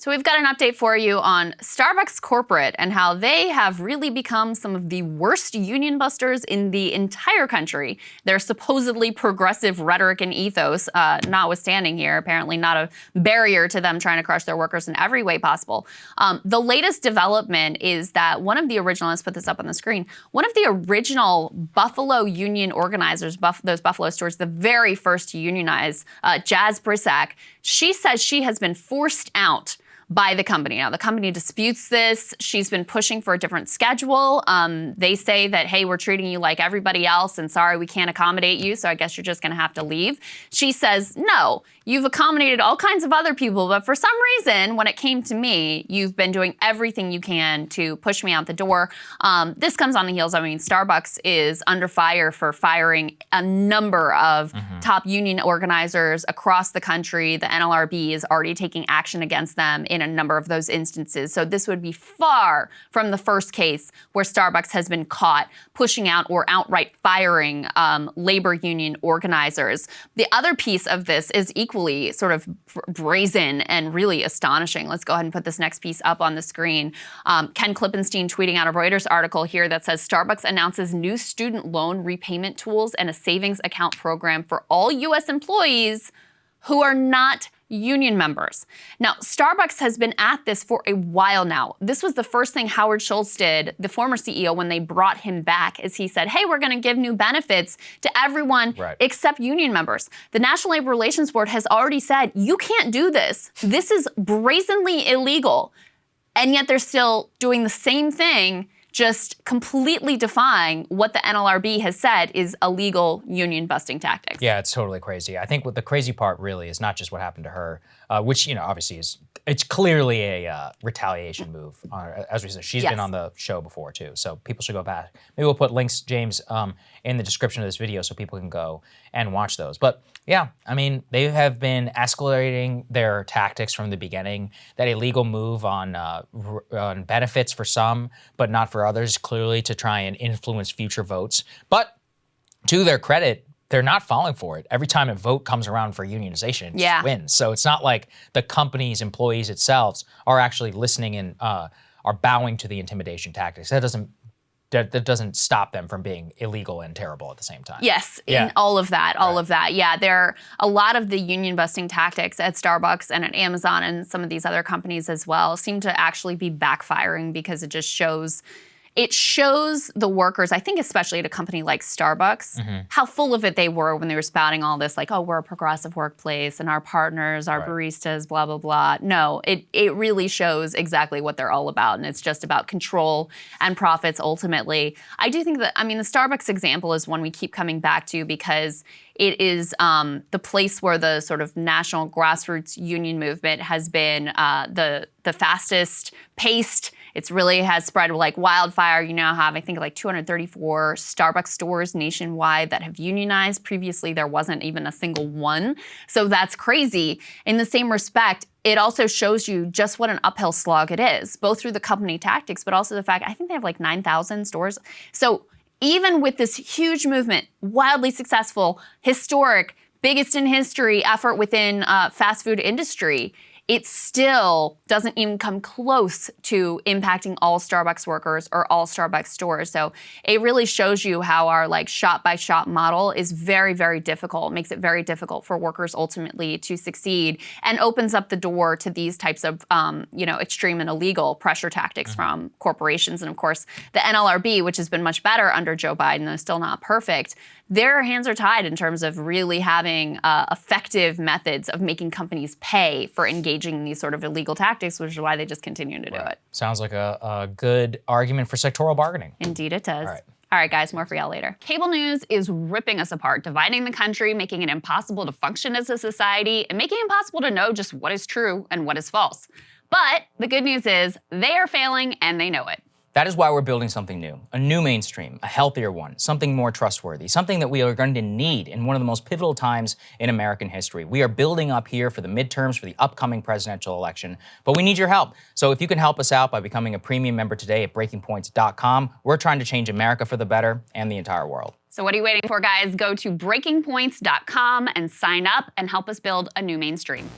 So we've got an update for you on Starbucks corporate and how they have really become some of the worst union busters in the entire country. Their supposedly progressive rhetoric and ethos, notwithstanding here, apparently not a barrier to them trying to crush their workers in every way possible. The latest development is that one of the original, let's put this up on the screen, one of the original Buffalo union organizers, those Buffalo stores, the very first to unionize, Jaz Brisack, she says she has been forced out by the company. Now, the company disputes this. She's been pushing for a different schedule. They say that, hey, we're treating you like everybody else, and sorry, we can't accommodate you, so I guess you're just gonna have to leave. She says, no, you've accommodated all kinds of other people, but for some reason, when it came to me, you've been doing everything you can to push me out the door. This comes on the heels, I mean, Starbucks is under fire for firing a number of top union organizers across the country. The NLRB is already taking action against them in a number of those instances. So this would be far from the first case where Starbucks has been caught pushing out or outright firing labor union organizers. The other piece of this is equally sort of brazen and really astonishing. Let's go ahead and put this next piece up on the screen. Ken Klippenstein tweeting out a Reuters article here that says Starbucks announces new student loan repayment tools and a savings account program for all U.S. employees who are not union members. Now, Starbucks has been at this for a while now. This was the first thing Howard Schultz did, the former CEO, when they brought him back, is he said, hey, we're going to give new benefits to everyone except union members. The National Labor Relations Board has already said, you can't do this. This is brazenly illegal. And yet they're still doing the same thing, just completely defying what the NLRB has said is illegal union busting tactics. Yeah, it's totally crazy. I think what the crazy part really is not just what happened to her, which, obviously it's clearly a retaliation move. As we said, she's been on the show before too, so people should go back. Maybe we'll put links, James, in the description of this video so people can go and watch those. But yeah, I mean, they have been escalating their tactics from the beginning. That illegal move on benefits for some, but not for others, clearly to try and influence future votes. But to their credit, they're not falling for it. Every time a vote comes around for unionization, it just wins. So it's not like the company's employees itself are actually listening and are bowing to the intimidation tactics. That doesn't stop them from being illegal and terrible at the same time. Yes, in all of that, Yeah, there are a lot of the union busting tactics at Starbucks and at Amazon and some of these other companies as well seem to actually be backfiring because it just shows the workers, I think especially at a company like Starbucks, how full of it they were when they were spouting all this like, oh, we're a progressive workplace and our partners, our baristas, blah, blah, blah. No, it really shows exactly what they're all about, and it's just about control and profits ultimately. I do think that, I mean, the Starbucks example is one we keep coming back to because it is the place where the sort of national grassroots union movement has been the fastest paced. It's really has spread like wildfire. You now have, I think, like 234 Starbucks stores nationwide that have unionized. Previously, there wasn't even a single one. So that's crazy. In the same respect, it also shows you just what an uphill slog it is, both through the company tactics, but also the fact, I think they have like 9,000 stores. So even with this huge movement, wildly successful, historic, biggest in history effort within fast food industry, it still doesn't even come close to impacting all Starbucks workers or all Starbucks stores. So it really shows you how our like shop by shop model is very, very difficult. It makes it very difficult for workers ultimately to succeed and opens up the door to these types of, extreme and illegal pressure tactics from corporations. And of course, the NLRB, which has been much better under Joe Biden, though still not perfect, their hands are tied in terms of really having effective methods of making companies pay for engaging in these sort of illegal tactics, which is why they just continue to do it. Sounds like a good argument for sectoral bargaining. Indeed it does. All right, guys, more for y'all later. Cable news is ripping us apart, dividing the country, making it impossible to function as a society, and making it impossible to know just what is true and what is false. But the good news is they are failing and they know it. That is why we're building something new, a new mainstream, a healthier one, something more trustworthy, something that we are going to need in one of the most pivotal times in American history. We are building up here for the midterms, for the upcoming presidential election, but we need your help. So if you can help us out by becoming a premium member today at breakingpoints.com, we're trying to change America for the better and the entire world. So what are you waiting for, guys? Go to breakingpoints.com and sign up and help us build a new mainstream.